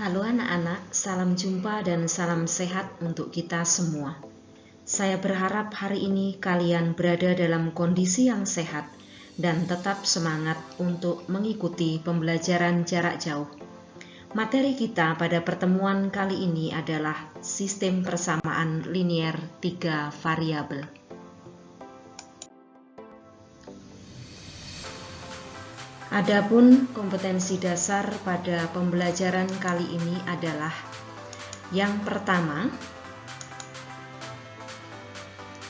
Halo anak-anak, salam jumpa dan salam sehat untuk kita semua. Saya berharap hari ini kalian berada dalam kondisi yang sehat dan tetap semangat untuk mengikuti pembelajaran jarak jauh. Materi kita pada pertemuan kali ini adalah sistem persamaan linier 3 variabel. Adapun kompetensi dasar pada pembelajaran kali ini adalah yang pertama,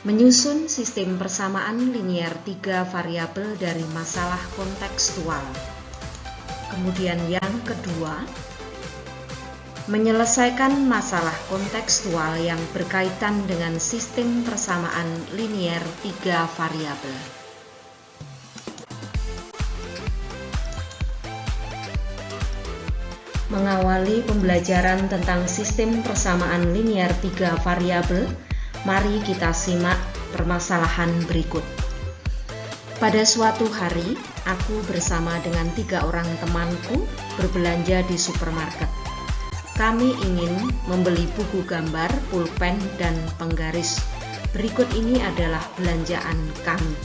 menyusun sistem persamaan linier 3 variabel dari masalah kontekstual. Kemudian yang kedua, menyelesaikan masalah kontekstual yang berkaitan dengan sistem persamaan linier 3 variabel. Mengawali pembelajaran tentang sistem persamaan linier 3 variabel, mari kita simak permasalahan berikut. Pada suatu hari, aku bersama dengan 3 orang temanku berbelanja di supermarket. Kami ingin membeli buku gambar, pulpen, dan penggaris. Berikut ini adalah belanjaan kami.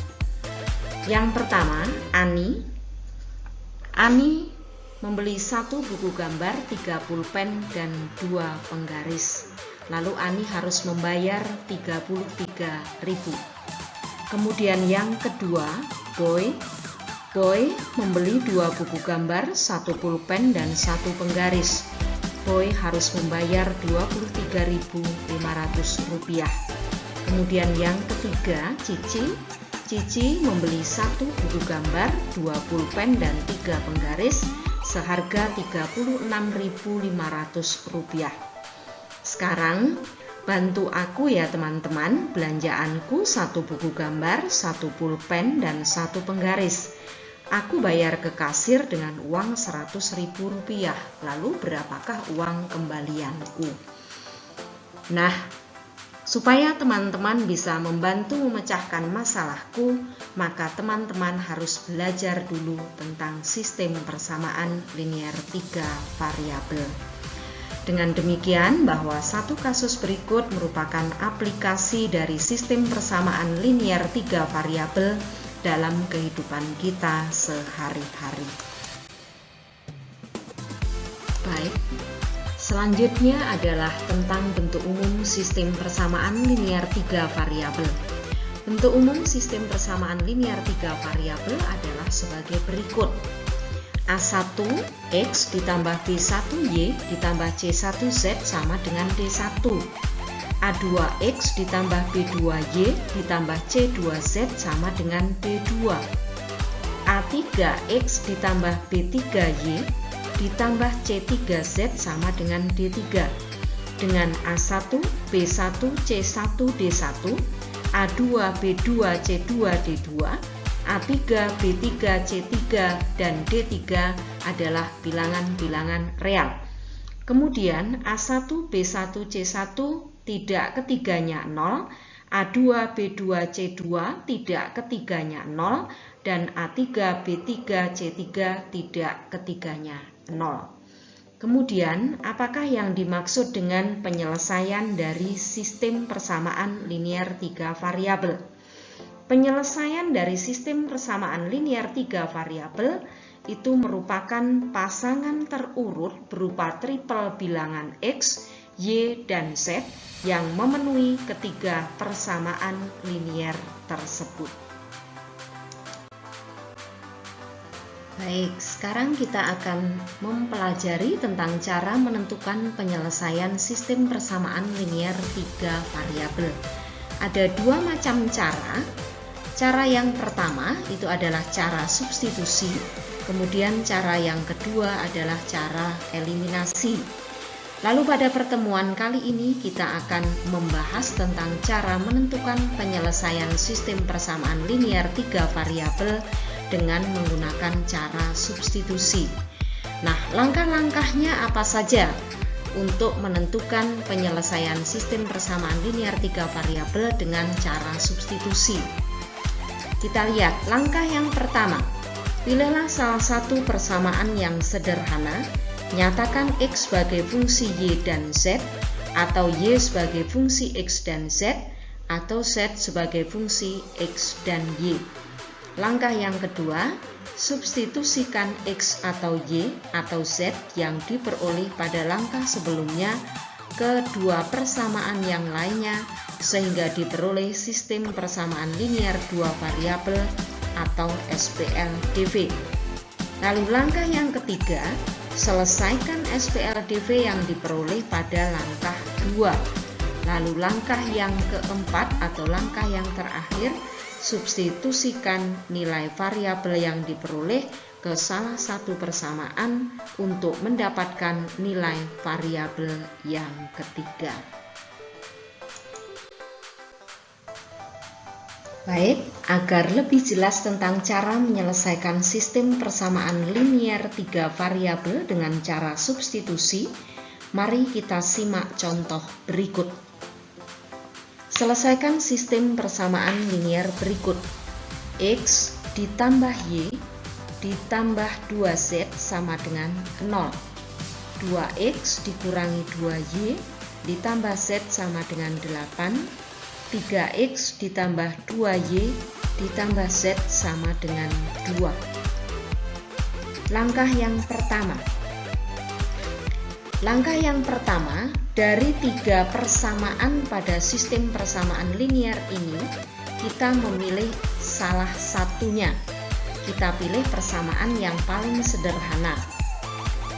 Yang pertama, Ani membeli 1 buku gambar, 3 pulpen, dan 2 penggaris. Lalu Ani harus membayar 33.000. Kemudian yang kedua, Boy membeli 2 buku gambar, 1 pulpen, dan 1 penggaris. Boy harus membayar Rp23.500. Kemudian yang ketiga, Cici membeli 1 buku gambar, 2 pulpen, dan 3 penggaris seharga Rp36.500. Sekarang bantu aku ya teman-teman, belanjaanku 1 buku gambar, 1 pulpen, dan 1 penggaris. Aku bayar ke kasir dengan uang Rp100.000. Lalu berapakah uang kembalianku? Nah, supaya teman-teman bisa membantu memecahkan masalahku, maka teman-teman harus belajar dulu tentang sistem persamaan linier 3 variabel. Dengan demikian, bahwa satu kasus berikut merupakan aplikasi dari sistem persamaan linier 3 variabel dalam kehidupan kita sehari-hari. Baik. Selanjutnya adalah tentang bentuk umum sistem persamaan linier 3 variabel. Bentuk umum sistem persamaan linier 3 variabel adalah sebagai berikut. A1 X ditambah B1Y ditambah C1Z sama dengan D1. A2 X ditambah B2Y ditambah C2Z sama dengan D2. A3 X ditambah B3Y ditambah C3Z sama dengan D3. Dengan A1, B1, C1, D1, A2, B2, C2, D2, A3, B3, C3, dan D3 adalah bilangan-bilangan real. Kemudian A1, B1, C1 tidak ketiganya 0, A2, B2, C2 tidak ketiganya 0, dan A3, B3, C3 tidak ketiganya 0. Kemudian, apakah yang dimaksud dengan penyelesaian dari sistem persamaan linier 3 variabel? Penyelesaian dari sistem persamaan linier 3 variabel itu merupakan pasangan terurut berupa triple bilangan X, Y, dan Z yang memenuhi ketiga persamaan linier tersebut. Baik, sekarang kita akan mempelajari tentang cara menentukan penyelesaian sistem persamaan linier 3 variabel. Ada 2 macam cara. Cara yang pertama itu adalah cara substitusi, kemudian cara yang kedua adalah cara eliminasi. Lalu pada pertemuan kali ini kita akan membahas tentang cara menentukan penyelesaian sistem persamaan linier 3 variabel dengan menggunakan cara substitusi. Nah, langkah-langkahnya apa saja untuk menentukan penyelesaian sistem persamaan linier 3 variabel dengan cara substitusi? Kita lihat langkah yang pertama. Pilihlah salah satu persamaan yang sederhana Nyatakan X sebagai fungsi Y dan Z, atau Y sebagai fungsi X dan Z, atau Z sebagai fungsi X dan Y. Langkah yang kedua, substitusikan X atau Y atau Z yang diperoleh pada langkah sebelumnya ke dua persamaan yang lainnya sehingga diperoleh sistem persamaan linier dua variabel atau SPLDV. Lalu langkah yang ketiga, selesaikan SPLDV yang diperoleh pada langkah 2. Lalu langkah yang keempat atau langkah yang terakhir, substitusikan nilai variabel yang diperoleh ke salah satu persamaan untuk mendapatkan nilai variabel yang ketiga. Baik, agar lebih jelas tentang cara menyelesaikan sistem persamaan linier 3 variabel dengan cara substitusi, mari kita simak contoh berikut. Selesaikan sistem persamaan linier berikut. X ditambah Y ditambah 2Z sama dengan 0. 2X dikurangi 2Y ditambah Z sama dengan 8. 3X ditambah 2Y ditambah Z sama dengan 2. Langkah yang pertama. Langkah yang pertama, dari 3 persamaan pada sistem persamaan linier ini, kita memilih salah satunya. Kita pilih persamaan yang paling sederhana.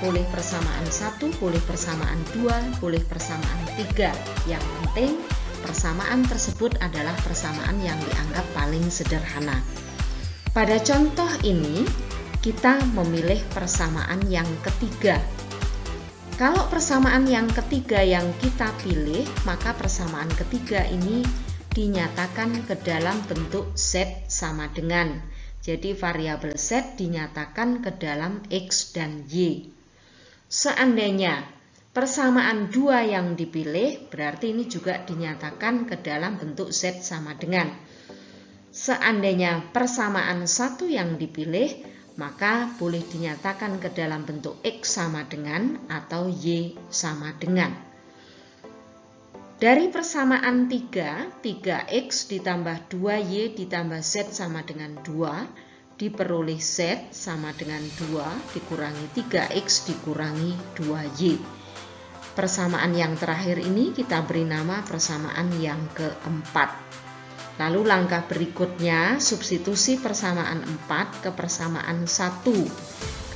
Boleh persamaan 1, boleh persamaan 2, boleh persamaan 3. Yang penting persamaan tersebut adalah persamaan yang dianggap paling sederhana. Pada contoh ini, kita memilih persamaan yang ketiga. Kalau persamaan yang ketiga yang kita pilih, maka persamaan ketiga ini dinyatakan ke dalam bentuk Z sama dengan. Jadi variabel Z dinyatakan ke dalam X dan Y. Seandainya persamaan 2 yang dipilih, berarti ini juga dinyatakan ke dalam bentuk Z sama dengan. Seandainya persamaan 1 yang dipilih, maka boleh dinyatakan ke dalam bentuk X sama dengan atau Y sama dengan. Dari persamaan 3, 3X ditambah 2Y ditambah Z sama dengan 2, diperoleh Z sama dengan 2 dikurangi 3X dikurangi 2Y. Persamaan yang terakhir ini kita beri nama persamaan yang keempat. Lalu langkah berikutnya, substitusi persamaan 4 ke persamaan 1.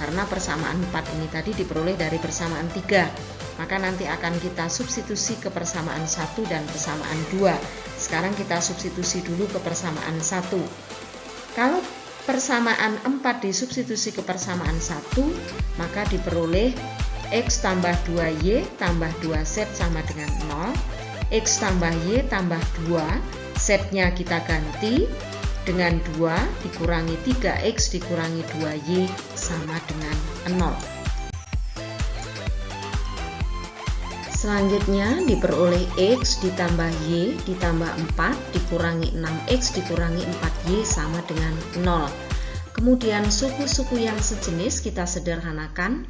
Karena persamaan 4 ini tadi diperoleh dari persamaan 3. Maka nanti akan kita substitusi ke persamaan 1 dan persamaan 2. Sekarang kita substitusi dulu ke persamaan 1. Kalau persamaan 4 disubstitusi ke persamaan 1, maka diperoleh X tambah 2Y tambah 2Z sama dengan 0. X tambah Y tambah 2, Z-nya kita ganti dengan 2 dikurangi 3X dikurangi 2Y sama dengan 0. Selanjutnya diperoleh X ditambah Y ditambah 4 dikurangi 6X dikurangi 4Y sama dengan 0. Kemudian suku-suku yang sejenis kita sederhanakan.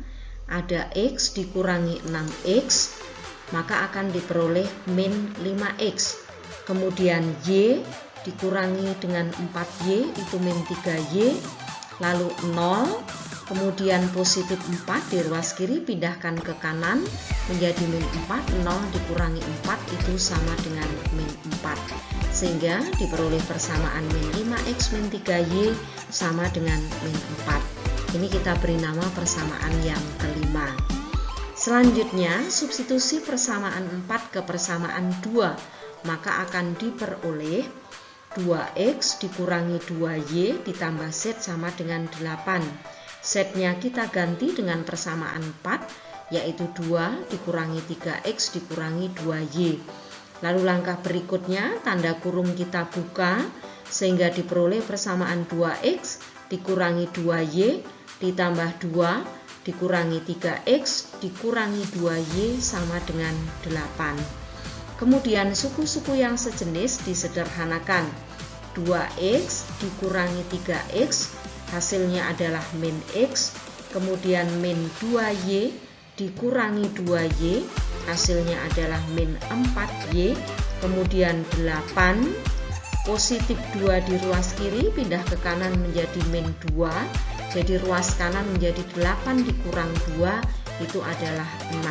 Ada X dikurangi 6X, maka akan diperoleh min 5X. Kemudian Y dikurangi dengan 4Y itu min 3Y, lalu 0. Kemudian positif 4 di ruas kiri pindahkan ke kanan menjadi min 4, 0 dikurangi 4 itu sama dengan min 4. Sehingga diperoleh persamaan min 5X min 3Y sama dengan min 4. Ini kita beri nama persamaan yang kelima. Selanjutnya, substitusi persamaan 4 ke persamaan 2, maka akan diperoleh 2X dikurangi 2Y ditambah Z sama dengan 8. Z-nya kita ganti dengan persamaan 4, yaitu 2 dikurangi 3X dikurangi 2Y. Lalu langkah berikutnya, tanda kurung kita buka, sehingga diperoleh persamaan 2X dikurangi 2Y ditambah 2 dikurangi 3X dikurangi 2Y sama dengan 8. Kemudian suku-suku yang sejenis disederhanakan. 2X dikurangi 3X hasilnya adalah min X, kemudian min 2Y dikurangi 2Y, hasilnya adalah min 4Y, kemudian 8, positif 2 di ruas kiri, pindah ke kanan menjadi min 2, jadi ruas kanan menjadi 8 dikurang 2, itu adalah 6.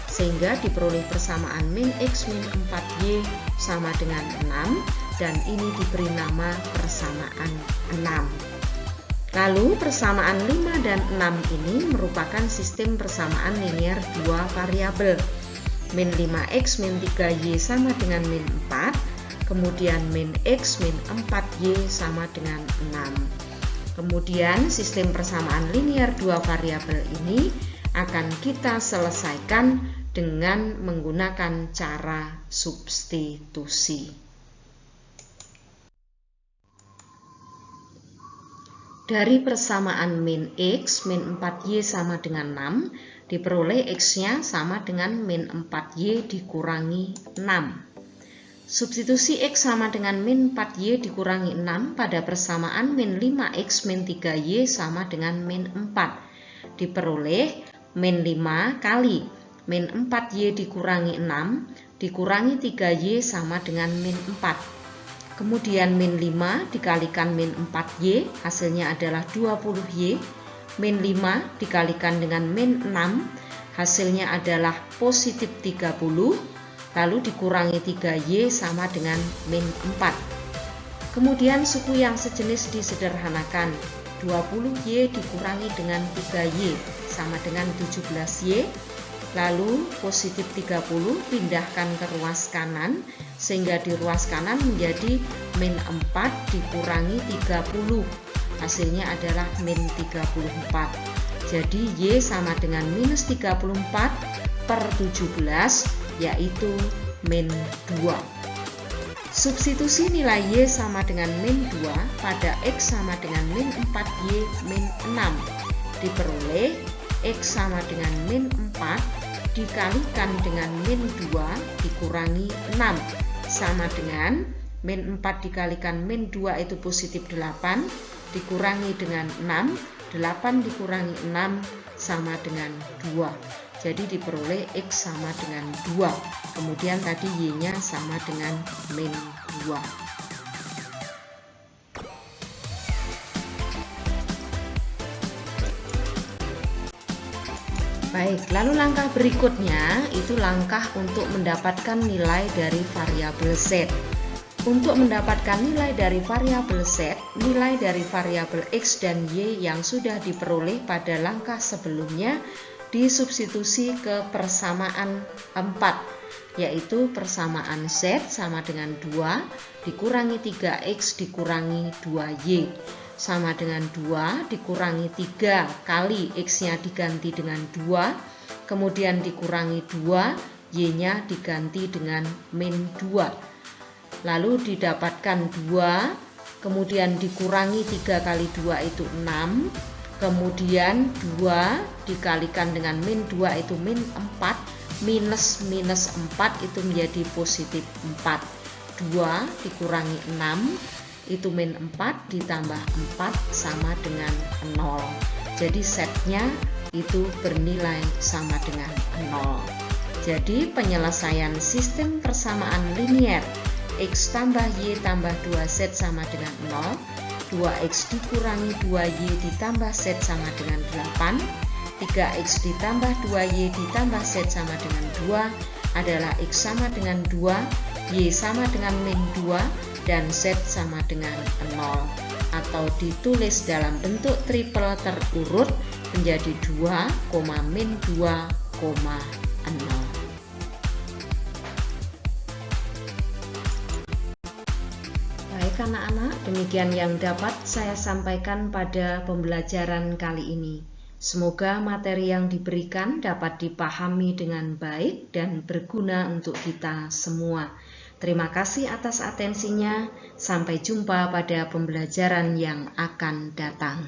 Sehingga diperoleh persamaan min X min 4Y sama dengan 6, dan ini diberi nama persamaan 6. Lalu persamaan 5 dan 6 ini merupakan sistem persamaan linier 2 variabel. Min 5X min 3Y sama dengan min 4, kemudian min X min 4Y sama dengan 6. Kemudian sistem persamaan linier 2 variabel ini akan kita selesaikan dengan menggunakan cara substitusi. Dari persamaan min X min 4Y sama dengan 6, diperoleh X-nya sama dengan min 4Y dikurangi 6. Substitusi X sama dengan min 4Y dikurangi 6 pada persamaan min 5X min 3Y sama dengan min 4. Diperoleh min 5 kali min 4Y dikurangi 6 dikurangi 3Y sama dengan min 4. Kemudian min 5 dikalikan min 4Y, hasilnya adalah 20Y. Min 5 dikalikan dengan min 6, hasilnya adalah positif 30. Lalu dikurangi 3Y sama dengan min 4. Kemudian suku yang sejenis disederhanakan. 20Y dikurangi dengan 3Y sama dengan 17Y. Lalu positif 30 pindahkan ke ruas kanan, sehingga di ruas kanan menjadi min 4 dikurangi 30, hasilnya adalah min 34. Jadi Y sama dengan minus 34 per 17, yaitu min 2. Substitusi nilai Y sama dengan min 2 pada X sama dengan min 4Y min 6. Diperoleh X sama dengan min 4 dikalikan dengan min 2 dikurangi 6 sama dengan min 4 dikalikan min 2 itu positif 8 dikurangi dengan 6, 8 dikurangi 6 sama dengan 2. Jadi diperoleh X sama dengan 2. Kemudian tadi Y-nya sama dengan min 2. Baik, lalu langkah berikutnya itu langkah untuk mendapatkan nilai dari variabel Z. Untuk mendapatkan nilai dari variabel Z, nilai dari variabel X dan Y yang sudah diperoleh pada langkah sebelumnya disubstitusi ke persamaan 4, yaitu persamaan Z sama dengan 2 dikurangi 3X dikurangi 2Y. Sama dengan 2 dikurangi 3 kali X-nya diganti dengan 2, kemudian dikurangi 2, Y-nya diganti dengan min 2. Lalu didapatkan 2, kemudian dikurangi 3 kali 2 itu 6, kemudian 2 dikalikan dengan min 2 itu min 4, minus 4 itu menjadi positif 4. 2 dikurangi 6 itu min 4 ditambah 4 sama dengan 0. Jadi setnya itu bernilai sama dengan 0. Jadi penyelesaian sistem persamaan linier X tambah Y tambah 2Z sama dengan 0, 2X dikurangi 2Y ditambah Z sama dengan 8, 3X ditambah 2Y ditambah Z sama dengan 2 adalah X sama dengan 2, Y sama dengan min 2, dan Z sama dengan 0, atau ditulis dalam bentuk triple terurut menjadi 2, min 2, 0. Baik anak-anak, demikian yang dapat saya sampaikan pada pembelajaran kali ini. Semoga materi yang diberikan dapat dipahami dengan baik dan berguna untuk kita semua. Terima kasih atas atensinya. Sampai jumpa pada pembelajaran yang akan datang.